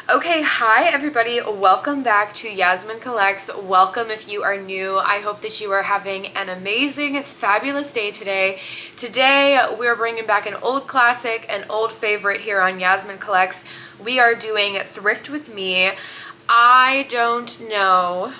Okay, hi everybody. Welcome back to Yasmin Collects. Welcome if you are new. I hope that you are having an amazing, fabulous day today. Today, we're bringing back an old classic, an old favorite here on Yasmin Collects. We are doing Thrift with Me. I don't know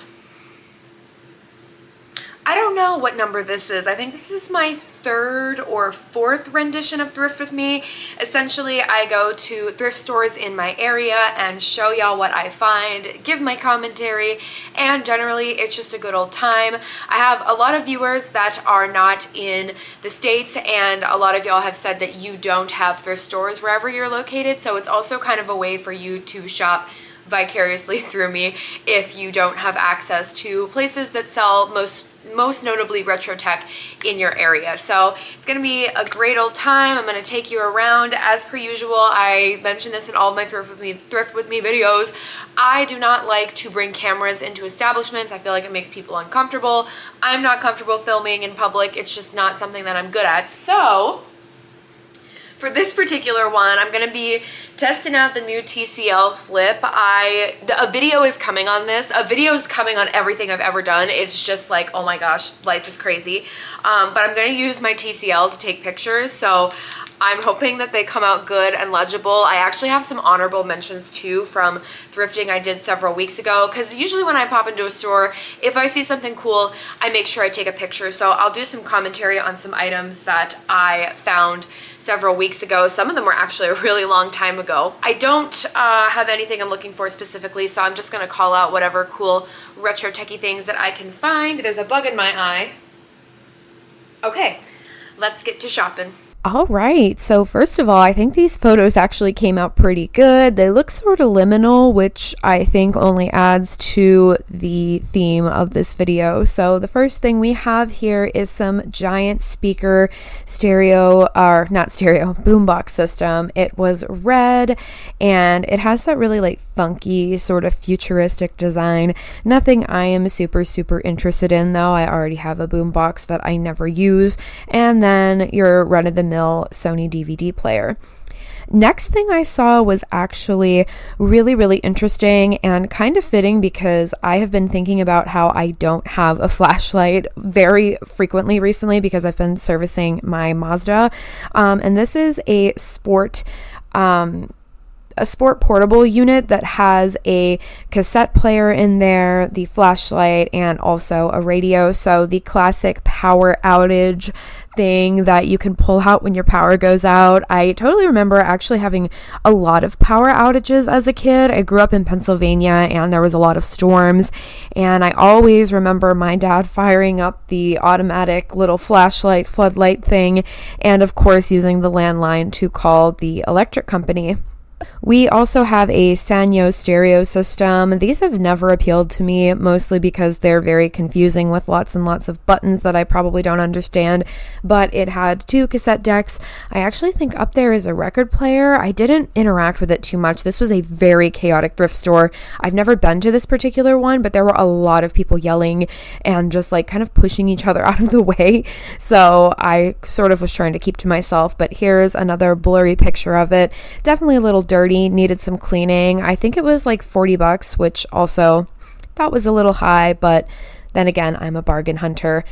what number this is. I think this is my third or fourth rendition of Thrift with Me. Essentially, I go to thrift stores in my area and show y'all what I find, give my commentary, and generally it's just a good old time. I have a lot of viewers that are not in the States, and a lot of y'all have said that you don't have thrift stores wherever you're located, so it's also kind of a way for you to shop vicariously through me if you don't have access to places that sell most notably retro tech in your area. So it's gonna be a great old time. I'm gonna take you around as per usual. I mentioned this in all of my Thrift with me videos. I do not like to bring cameras into establishments. I feel like it makes people uncomfortable. I'm not comfortable filming in public. It's just not something that I'm good at. So for this particular one, I'm gonna be testing out the new TCL Flip. A video is coming on this. A video is coming on everything I've ever done. It's just like, oh my gosh, life is crazy. But I'm gonna use my TCL to take pictures, so I'm hoping that they come out good and legible. I actually have some honorable mentions too from thrifting I did several weeks ago, because usually when I pop into a store, if I see something cool, I make sure I take a picture. So I'll do some commentary on some items that I found several weeks ago. Some of them were actually a really long time ago. I don't have anything I'm looking for specifically, so I'm just gonna call out whatever cool retro techie things that I can find. There's a bug in my eye. Okay, let's get to shopping. All right, so first of all, I think these photos actually came out pretty good. They look sort of liminal, which I think only adds to the theme of this video. So the first thing we have here is some giant speaker boombox system. It was red, and it has that really like funky sort of futuristic design. Nothing I am super interested in though. I already have a boombox that I never use, and then your run-of-the-mill Sony DVD player. Next thing I saw was actually really interesting and kind of fitting, because I have been thinking about how I don't have a flashlight very frequently recently because I've been servicing my Mazda, and this is a sport portable unit that has a cassette player in there, the flashlight, and also a radio. So the classic power outage thing that you can pull out when your power goes out. I totally remember actually having a lot of power outages as a kid. I grew up in Pennsylvania and there was a lot of storms, and I always remember my dad firing up the automatic little flashlight floodlight thing, and of course using the landline to call the electric company. We also have a Sanyo stereo system. These have never appealed to me, mostly because they're very confusing with lots and lots of buttons that I probably don't understand, but it had 2 cassette decks. I actually think up there is a record player. I didn't interact with it too much. This was a very chaotic thrift store. I've never been to this particular one, but there were a lot of people yelling and just like kind of pushing each other out of the way, so I sort of was trying to keep to myself. But here's another blurry picture of it. Definitely a little dirty, needed some cleaning. I think it was like $40, which also thought was a little high, but then again, I'm a bargain hunter.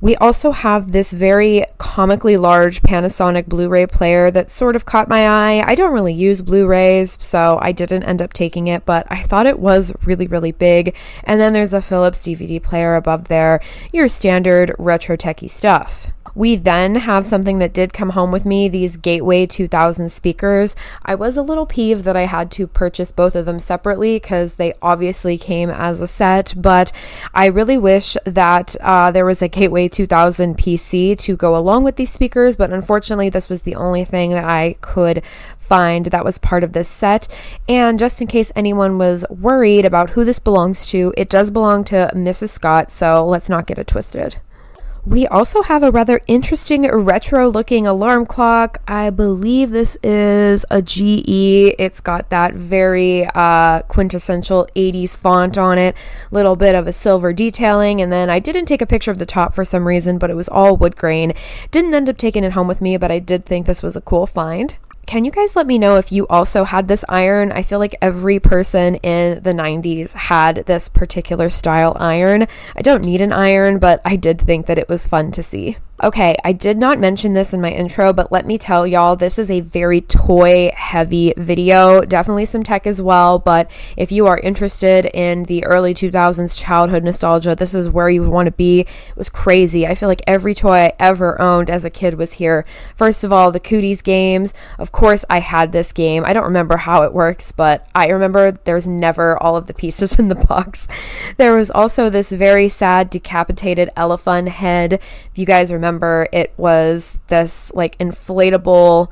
We also have this very comically large Panasonic Blu-ray player that sort of caught my eye. I don't really use Blu-rays, so I didn't end up taking it, but I thought it was really big. And then there's a Philips DVD player above there, your standard retro techie stuff. We then have something that did come home with me, these Gateway 2000 speakers. I was a little peeved that I had to purchase both of them separately because they obviously came as a set, but I really wish that there was a Gateway 2000 PC to go along with these speakers, but unfortunately this was the only thing that I could find that was part of this set. And just in case anyone was worried about who this belongs to, it does belong to Mrs. Scott, so let's not get it twisted. We also have a rather interesting retro-looking alarm clock. I believe this is a GE. It's got that very quintessential 80s font on it, little bit of a silver detailing, and then I didn't take a picture of the top for some reason, but it was all wood grain. Didn't end up taking it home with me, but I did think this was a cool find. Can you guys let me know if you also had this iron? I feel like every person in the 90s had this particular style iron. I don't need an iron, but I did think that it was fun to see. Okay, I did not mention this in my intro, but let me tell y'all, this is a very toy-heavy video. Definitely some tech as well, but if you are interested in the early 2000s childhood nostalgia, this is where you want to be. It was crazy. I feel like every toy I ever owned as a kid was here. First of all, the Cooties games. Of course, I had this game. I don't remember how it works, but I remember there's never all of the pieces in the box. There was also this very sad decapitated elephant head. If you guys remember, it was this like inflatable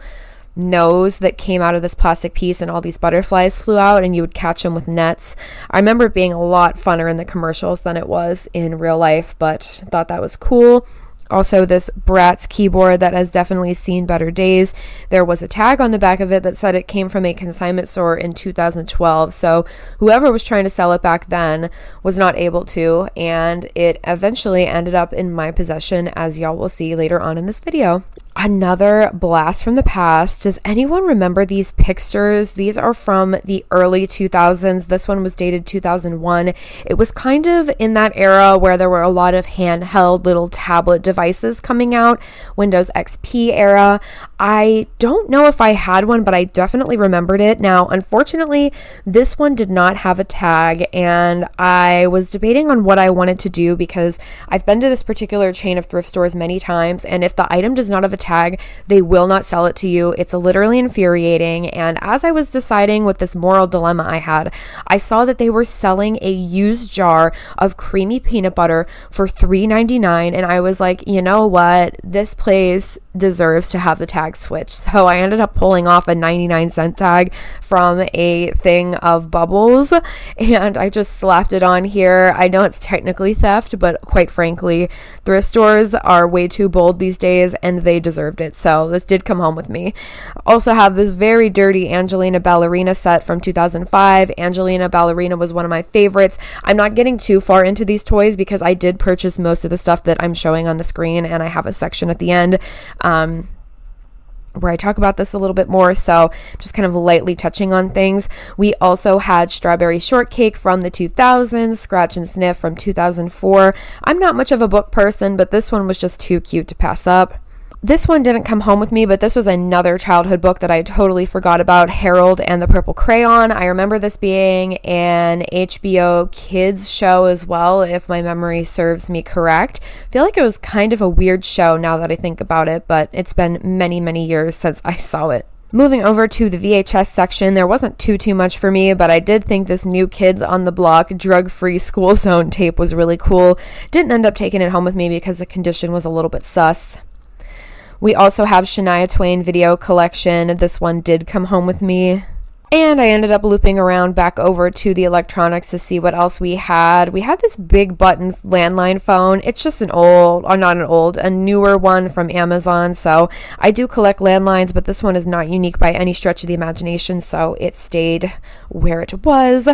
nose that came out of this plastic piece and all these butterflies flew out and you would catch them with nets. I remember it being a lot funner in the commercials than it was in real life, but I thought that was cool. Also, this Bratz keyboard that has definitely seen better days. There was a tag on the back of it that said it came from a consignment store in 2012. So whoever was trying to sell it back then was not able to, and it eventually ended up in my possession, as y'all will see later on in this video. Another blast from the past. Does anyone remember these Pixters? These are from the early 2000s. This one was dated 2001. It was kind of in that era where there were a lot of handheld little tablet devices coming out, Windows XP era. I don't know if I had one, but I definitely remembered it. Now, unfortunately, this one did not have a tag, and I was debating on what I wanted to do because I've been to this particular chain of thrift stores many times, and if the item does not have a tag, they will not sell it to you. It's literally infuriating. And as I was deciding with this moral dilemma I had, I saw that they were selling a used jar of creamy peanut butter for $3.99, and I was like, you know what, this place deserves to have the tag switched. So I ended up pulling off a 99-cent tag from a thing of bubbles, and I just slapped it on here. I know it's technically theft, but quite frankly, thrift stores are way too bold these days, and they deserved it. So this did come home with me. Also have this very dirty Angelina Ballerina set from 2005. Angelina Ballerina was one of my favorites. I'm not getting too far into these toys because I did purchase most of the stuff that I'm showing on the screen, and I have a section at the end where I talk about this a little bit more, so just kind of lightly touching on things. We also had Strawberry Shortcake from the 2000s, Scratch and Sniff from 2004. I'm not much of a book person, but this one was just too cute to pass up. This one didn't come home with me, but this was another childhood book that I totally forgot about, Harold and the Purple Crayon. I remember this being an HBO Kids show as well, if my memory serves me correct. I feel like it was kind of a weird show now that I think about it, but it's been many, many years since I saw it. Moving over to the VHS section, there wasn't too much for me, but I did think this New Kids on the Block drug-free school zone tape was really cool. Didn't end up taking it home with me because the condition was a little bit sus. We also have Shania Twain video collection. This one did come home with me. And I ended up looping around back over to the electronics to see what else we had. We had this big button landline phone. It's just a newer one from Amazon. So I do collect landlines, but this one is not unique by any stretch of the imagination. So it stayed where it was.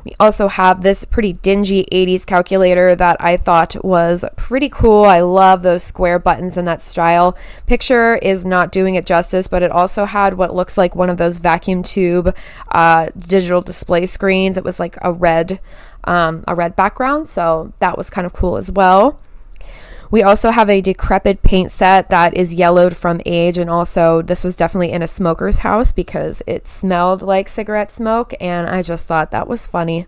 We also have this pretty dingy 80s calculator that I thought was pretty cool. I love those square buttons in that style. Picture is not doing it justice, but it also had what looks like one of those vacuum tube digital display screens. It was like a red background, so that was kind of cool as well. We also have a decrepit paint set that is yellowed from age, and also this was definitely in a smoker's house because it smelled like cigarette smoke, and I just thought that was funny.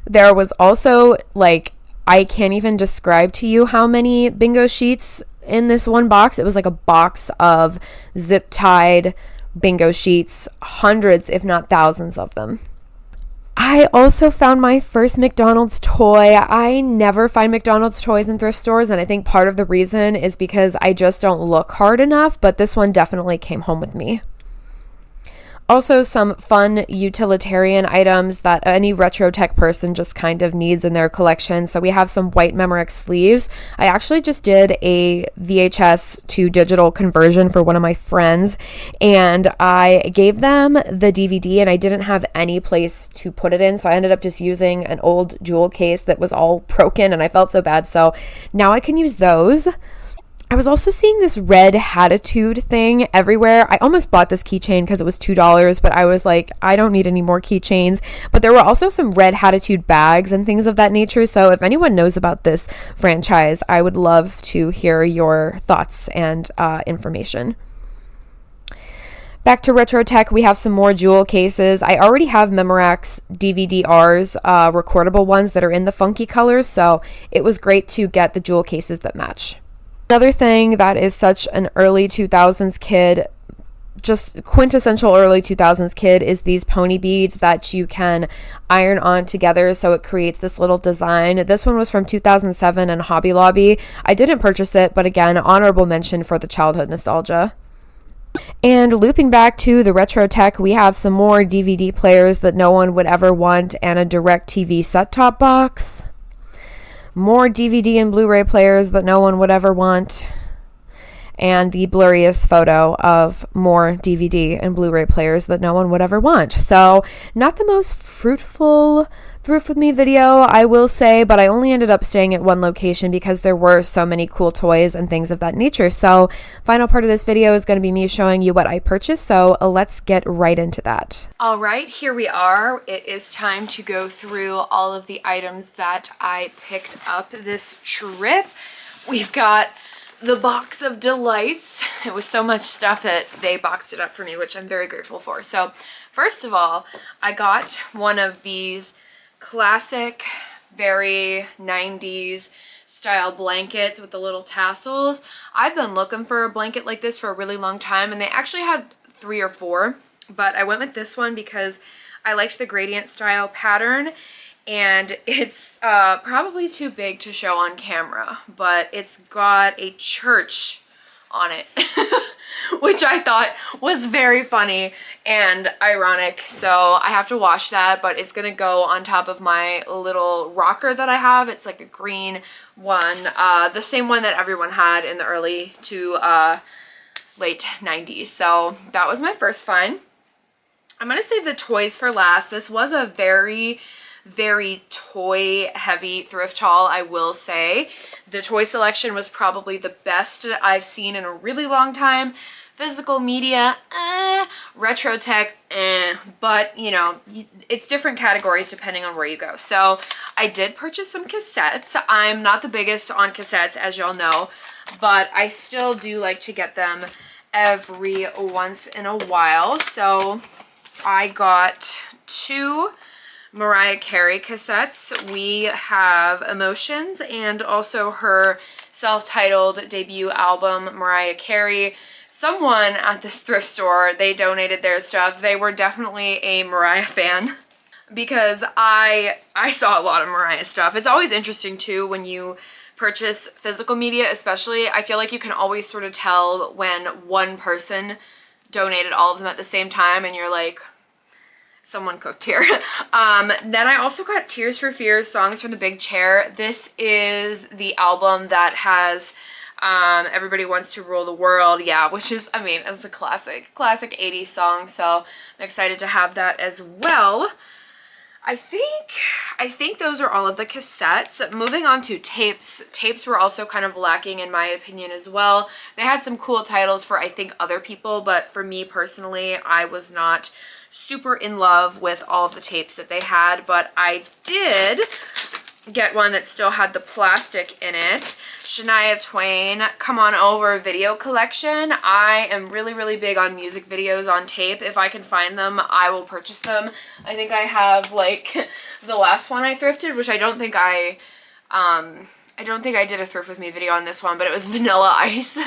There was also, like, I can't even describe to you how many bingo sheets in this one box. It was like a box of zip-tied bingo sheets, hundreds if not thousands of them. I also found my first McDonald's toy. I never find McDonald's toys in thrift stores, and I think part of the reason is because I just don't look hard enough, but this one definitely came home with me. Also, some fun utilitarian items that any retro tech person just kind of needs in their collection. So we have some white Memorex sleeves. I actually just did a VHS to digital conversion for one of my friends, and I gave them the DVD, and I didn't have any place to put it in, so I ended up just using an old jewel case that was all broken, and I felt so bad. So now I can use those. I was also seeing this red Hatitude thing everywhere. I almost bought this keychain because it was $2, but I was like, I don't need any more keychains. But there were also some red Hatitude bags and things of that nature. So if anyone knows about this franchise, I would love to hear your thoughts and information. Back to retro tech, we have some more jewel cases. I already have Memorax DVD-Rs, recordable ones that are in the funky colors, so it was great to get the jewel cases that match. Another thing that is such an early 2000s kid, just quintessential early 2000s kid, is these pony beads that you can iron on together so it creates this little design. This one was from 2007 in Hobby Lobby. I didn't purchase it, but again, honorable mention for the childhood nostalgia. And looping back to the retro tech, we have some more DVD players that no one would ever want and a DirecTV set-top box. More DVD and Blu-ray players that no one would ever want. And the blurriest photo of more DVD and Blu-ray players that no one would ever want. So, not the most fruitful Thrift With Me video, I will say, but I only ended up staying at one location because there were so many cool toys and things of that nature. So, final part of this video is going to be me showing you what I purchased, so let's get right into that. All right, here we are. It is time to go through all of the items that I picked up this trip. We've got the box of delights. It was so much stuff that they boxed it up for me, which I'm very grateful for. So, first of all, I got one of these classic, very 90s style blankets with the little tassels. I've been looking for a blanket like this for a really long time, and they actually had 3 or 4, but I went with this one because I liked the gradient style pattern, and it's probably too big to show on camera, but it's got a church on it, which I thought was very funny and ironic. So I have to wash that, but it's gonna go on top of my little rocker that I have. It's like a green one, the same one that everyone had in the early to late 90s. So that was my first find. I'm gonna save the toys for last. This was a very toy heavy thrift haul, I will say. The toy selection was probably the best I've seen in a really long time. Physical media, retro tech, but you know, it's different categories depending on where you go. So I did purchase some cassettes. I'm not the biggest on cassettes, as y'all know, but I still do like to get them every once in a while. So I got 2 Mariah Carey cassettes. We have Emotions and also her self-titled debut album, Mariah Carey. Someone at this thrift store, they donated their stuff. They were definitely a Mariah fan because I saw a lot of Mariah stuff. It's always interesting too when you purchase physical media, especially. I feel like you can always sort of tell when one person donated all of them at the same time and you're like, someone cooked here. Then I also got Tears for Fears, Songs from the Big Chair. This is the album that has Everybody Wants to Rule the World, yeah, which is, I mean, it's a classic 80s song, so I'm excited to have that as well. I think those are all of the cassettes. Moving on to tapes. Tapes were also kind of lacking in my opinion as well. They had some cool titles for, I think, other people, but for me personally, I was not super in love with all of the tapes that they had, but I did get one that still had the plastic in it. Shania Twain Come On Over video collection. I am really big on music videos on tape. If I can find them, I will purchase them. I think I have like the last one I thrifted, which I don't think I did a Thrift With Me video on this one, but it was Vanilla Ice,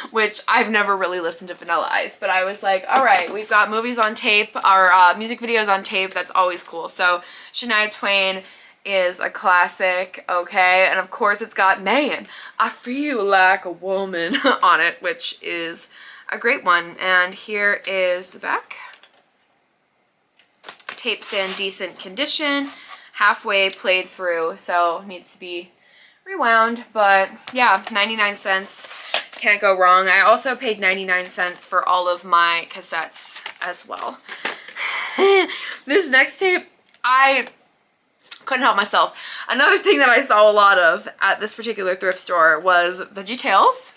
which I've never really listened to Vanilla Ice, but I was like, all right, we've got movies on tape, or music videos on tape, that's always cool. So Shania Twain is a classic, okay, and of course it's got Man, I Feel Like a Woman on it, which is a great one. And here is the back. Tape's in decent condition, halfway played through, so needs to be rewound, but yeah, 99 cents, can't go wrong. I also paid 99 cents for all of my cassettes as well. This next tape, I couldn't help myself. Another thing that I saw a lot of at this particular thrift store was VeggieTales.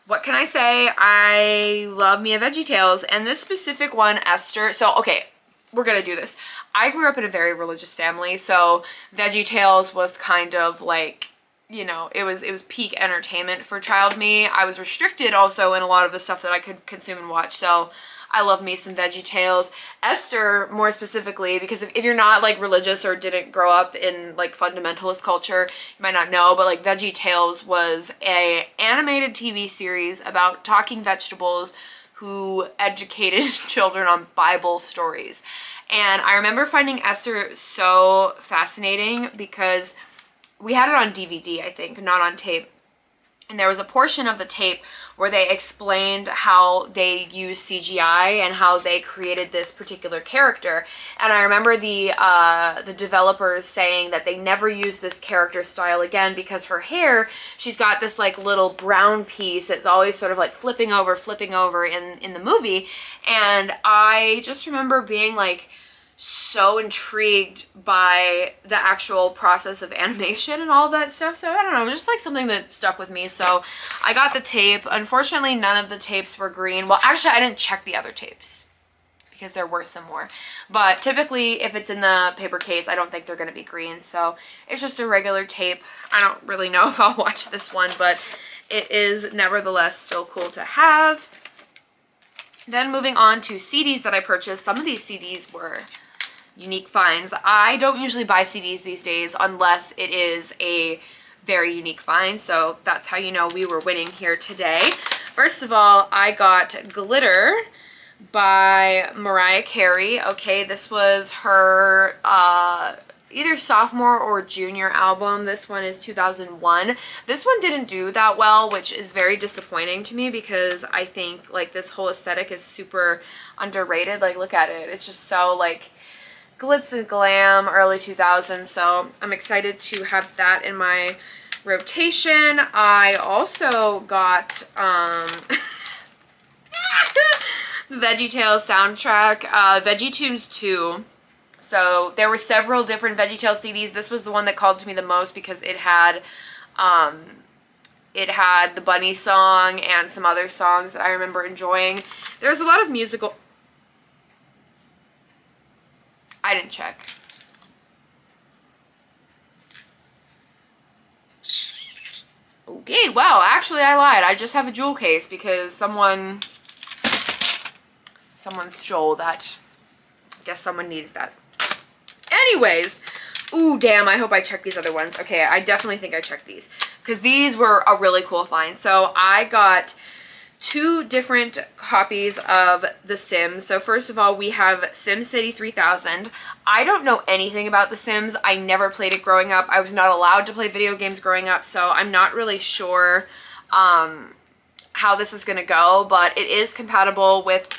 What can I say? I love me a VeggieTales, and this specific one, Esther. So, okay, we're gonna do this. I grew up in a very religious family, so VeggieTales was kind of like, you know, it was peak entertainment for child me. I was restricted also in a lot of the stuff that I could consume and watch, so I love me some VeggieTales. Esther, more specifically, because if you're not like religious or didn't grow up in like fundamentalist culture, you might not know, but like VeggieTales was a animated TV series about talking vegetables who educated children on Bible stories. And I remember finding Esther so fascinating because we had it on DVD, I think, not on tape. And there was a portion of the tape where they explained how they used CGI and how they created this particular character. And I remember the developers saying that they never used this character style again because her hair, she's got this like little brown piece that's always sort of like flipping over in the movie. And I just remember being like so intrigued by the actual process of animation and all that stuff. So I don't know, it was just like something that stuck with me. So I got the tape. Unfortunately, none of the tapes were green. Well, actually, I didn't check the other tapes because there were some more. But typically, if it's in the paper case, I don't think they're going to be green. So it's just a regular tape. I don't really know if I'll watch this one, but it is nevertheless still cool to have. Then moving on to CDs that I purchased. Some of these CDs were unique finds. I don't usually buy CDs these days unless it is a very unique find, so that's how you know we were winning here today. First of all, I got Glitter by Mariah Carey. Okay, this was her either sophomore or junior album. This one is 2001. This one didn't do that well, which is very disappointing to me because I think like this whole aesthetic is super underrated. Like, look at it. It's just so like glitz and glam, early 2000s, so I'm excited to have that in my rotation. I also got the VeggieTales soundtrack, VeggieTunes 2. So there were several different VeggieTales CDs. This was the one that called to me the most because it had the Bunny song and some other songs that I remember enjoying. There's a lot of musical... I didn't check. Okay, well, actually I lied. I just have a jewel case because someone stole that. I guess someone needed that. Anyways, ooh, damn, I hope I checked these other ones. Okay, I definitely think I checked these because these were a really cool find. So I got 2 different copies of The Sims. So first of all, we have SimCity 3000. I don't know anything about The Sims. I never played it growing up. I was not allowed to play video games growing up, so I'm not really sure how this is going to go, but it is compatible with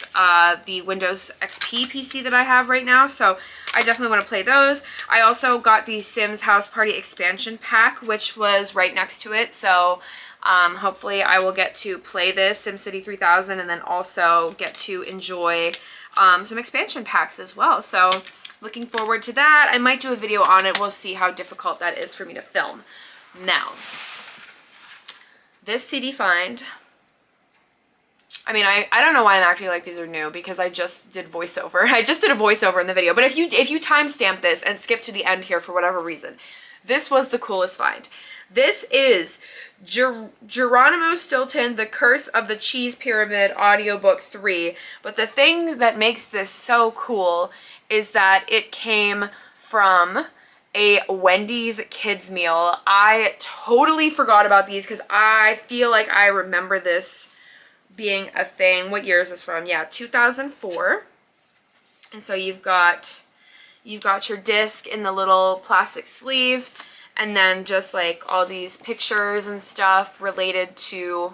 the Windows XP PC that I have right now, so I definitely want to play those. I also got the Sims House Party expansion pack, which was right next to it, so hopefully I will get to play this, SimCity 3000, and then also get to enjoy some expansion packs as well. So looking forward to that. I might do a video on it. We'll see how difficult that is for me to film. Now, this CD find... I mean, I don't know why I'm acting like these are new because I just did voiceover. I just did a voiceover in the video. But if you timestamp this and skip to the end here for whatever reason, this was the coolest find. This is Geronimo Stilton, The Curse of the Cheese Pyramid audiobook 3. But the thing that makes this so cool is that it came from a Wendy's kids meal. I totally forgot about these because I feel like I remember this being a thing. What year is this from? Yeah, 2004. And so you've got your disc in the little plastic sleeve, and then just like all these pictures and stuff related to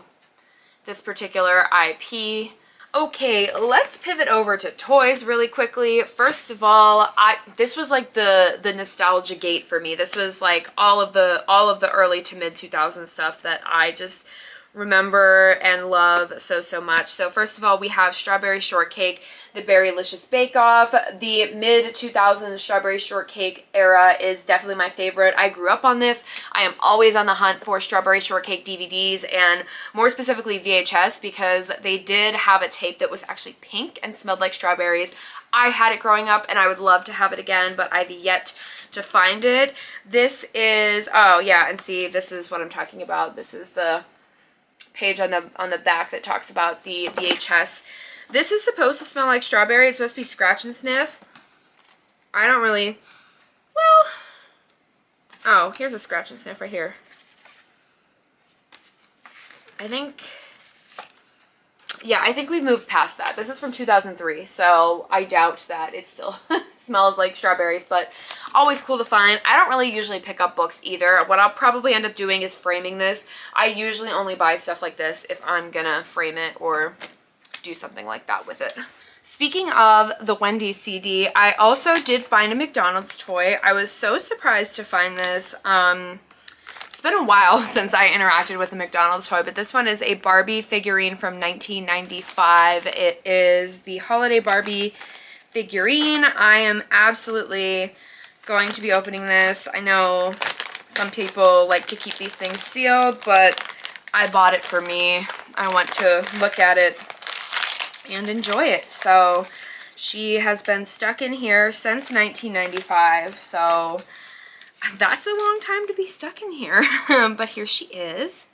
this particular IP. Okay, let's pivot over to toys really quickly. First of all, this was like the nostalgia gate for me. This was like all of the early to mid 2000s stuff that I just remember and love so, so much. So first of all, we have strawberry shortcake, the Berrylicious Bake Off. The mid-2000s strawberry shortcake era is definitely my favorite. I grew up on this. I am always on the hunt for strawberry shortcake DVDs, and more specifically VHS, because they did have a tape that was actually pink and smelled like strawberries. I had it growing up and I would love to have it again, but I've yet to find it. This is, oh yeah, and see, this is what I'm talking about. This is the page on the back that talks about the VHS. This is supposed to smell like strawberry. It's supposed to be scratch and sniff. I don't really, well, oh, here's a scratch and sniff right here. I think, yeah, I think we've moved past that. This is from 2003, so I doubt that it still smells like strawberries, but always cool to find. I don't really usually pick up books either. What I'll probably end up doing is framing this. I usually only buy stuff like this if I'm gonna frame it or do something like that with it. Speaking of the Wendy's CD, I also did find a McDonald's toy. I was so surprised to find this. It's been a while since I interacted with a McDonald's toy, but this one is a Barbie figurine from 1995. It is the Holiday Barbie figurine. I am absolutely going to be opening this. I know some people like to keep these things sealed, but I bought it for me. I want to look at it and enjoy it. So she has been stuck in here since 1995, so that's a long time to be stuck in here. But here she is.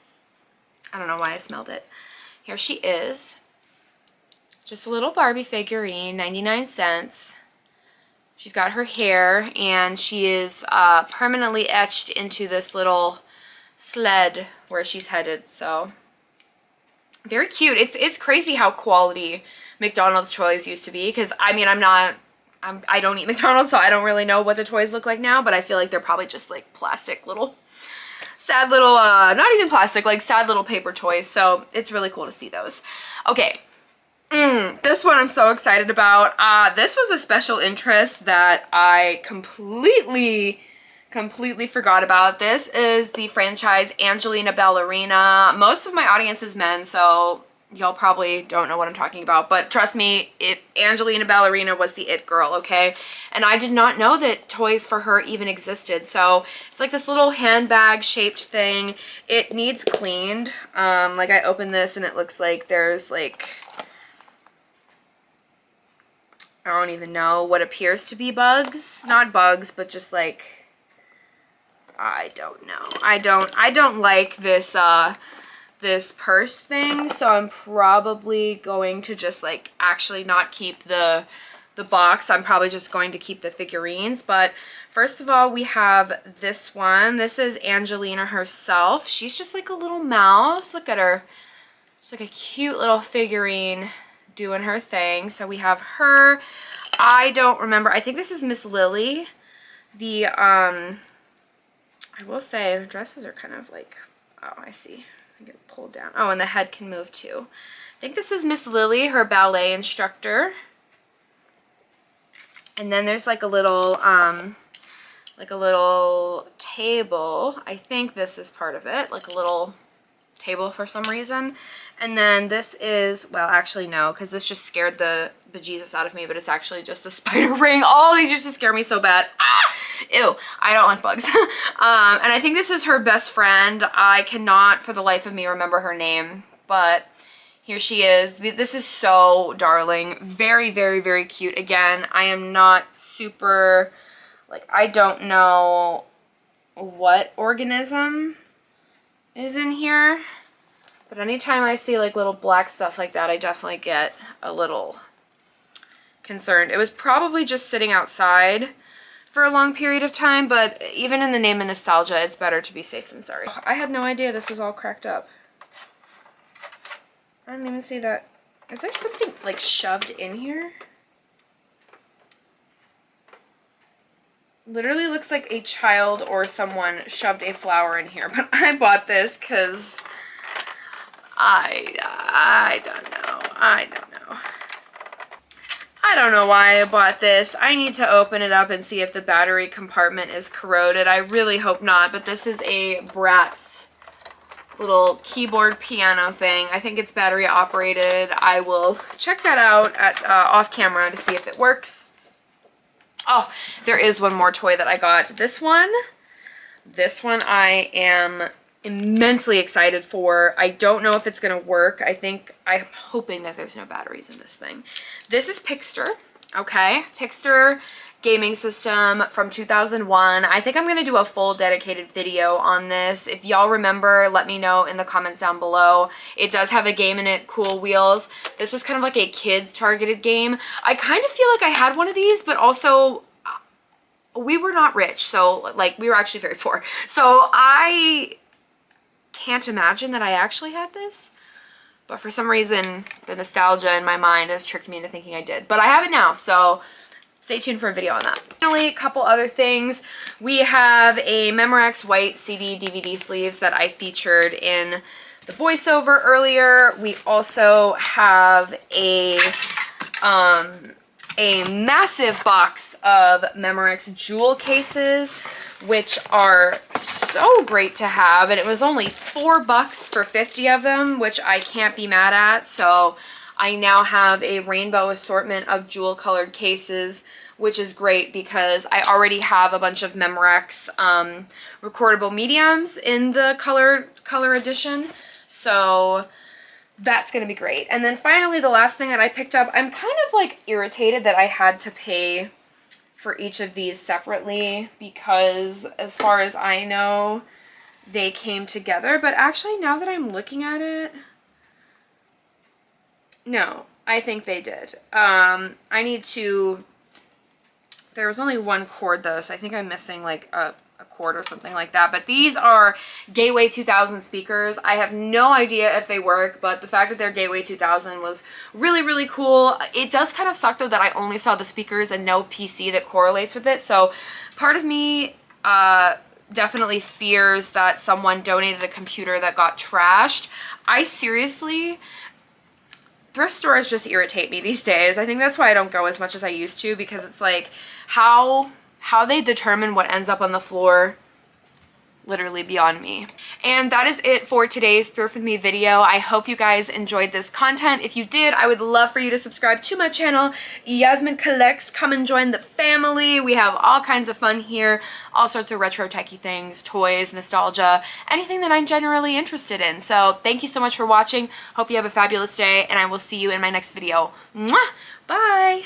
I don't know why I smelled it. Here she is. Just a little Barbie figurine, 99 cents. She's got her hair, and she is permanently etched into this little sled where she's headed. So very cute. It's crazy how quality McDonald's toys used to be, because I mean, I don't eat McDonald's, so I don't really know what the toys look like now, but I feel like they're probably just like plastic little, sad little, not even plastic, like sad little paper toys. So it's really cool to see those. Okay. This one I'm so excited about. This was a special interest that I completely forgot about. This is the franchise Angelina Ballerina. Most of my audience is men, so y'all probably don't know what I'm talking about, but trust me, Angelina Ballerina was the it girl, okay? And I did not know that toys for her even existed. So it's like this little handbag shaped thing. It needs cleaned. Like I opened this and it looks like there's like, I don't even know, what appears to be bugs. Not bugs, but just like, I don't know. I don't like this this purse thing, so I'm probably going to just like actually not keep the box. I'm probably just going to keep the figurines. But first of all, we have this one. This is Angelina herself. She's just like a little mouse. Look at her. She's like a cute little figurine doing her thing. So we have her. I don't remember. I think this is Miss Lily. The I will say her dresses are kind of like, oh, I see. I get pulled down. Oh, and the head can move too. I think this is Miss Lily, her ballet instructor. And then there's like a little table. I think this is part of it, like a little table for some reason. And then this is, well, actually no, because this just scared the bejesus out of me, but it's actually just a spider ring. All these used to scare me so bad. Ah! Ew, I don't like bugs. And I think this is her best friend. I cannot for the life of me remember her name, but here she is. This is so darling. Very, very, very cute. Again, I am not super, like, I don't know what organism is in here, but anytime I see like little black stuff like that, I definitely get a little concerned. It was probably just sitting outside for a long period of time, but even in the name of nostalgia, it's better to be safe than sorry. I had no idea this was all cracked up. I didn't even see that. Is there something like shoved in here? Literally looks like a child or someone shoved a flower in here, but I bought this because I don't know. I don't know why I bought this. I need to open it up and see if the battery compartment is corroded. I really hope not, but this is a Bratz little keyboard piano thing. I think it's battery operated. I will check that out at off camera to see if it works. Oh, there is one more toy that I got. This one I am immensely excited for. I don't know if it's gonna work. I'm hoping that there's no batteries in this thing. This is Pixter, okay? Pixter gaming system from 2001. I think I'm gonna do a full dedicated video on this. If y'all remember, let me know in the comments down below. It does have a game in it, Cool Wheels. This was kind of like a kids targeted game. I kind of feel like I had one of these, but also we were not rich, so like we were actually very poor. So I can't imagine that I actually had this, but for some reason the nostalgia in my mind has tricked me into thinking I did. But I have it now, so stay tuned for a video on that. Finally, a couple other things. We have a Memorex white CD DVD sleeves that I featured in the voiceover earlier. We also have a massive box of Memorex jewel cases, which are so great to have, and it was only $4 for 50 of them, which I can't be mad at. So I now have a rainbow assortment of jewel colored cases, which is great because I already have a bunch of Memorex recordable mediums in the color edition. So that's going to be great. And then finally, the last thing that I picked up, I'm kind of like irritated that I had to pay for each of these separately because as far as I know, they came together. But actually, now that I'm looking at it, no, I think they did. I need to, there was only one cord though, so I think I'm missing like a cord or something like that. But these are Gateway 2000 speakers. I have no idea if they work, but the fact that they're Gateway 2000 was really, really cool. It does kind of suck though that I only saw the speakers and no PC that correlates with it. So part of me definitely fears that someone donated a computer that got trashed. I seriously, thrift stores just irritate me these days. I think that's why I don't go as much as I used to, because it's like how they determine what ends up on the floor, literally beyond me. And that is it for today's Thrift With Me video. I hope you guys enjoyed this content. If you did, I would love for you to subscribe to my channel, Yasmin Collects. Come and join the family. We have all kinds of fun here, all sorts of retro techie things, toys, nostalgia, anything that I'm generally interested in. So thank you so much for watching. Hope you have a fabulous day, and I will see you in my next video. Mwah! Bye!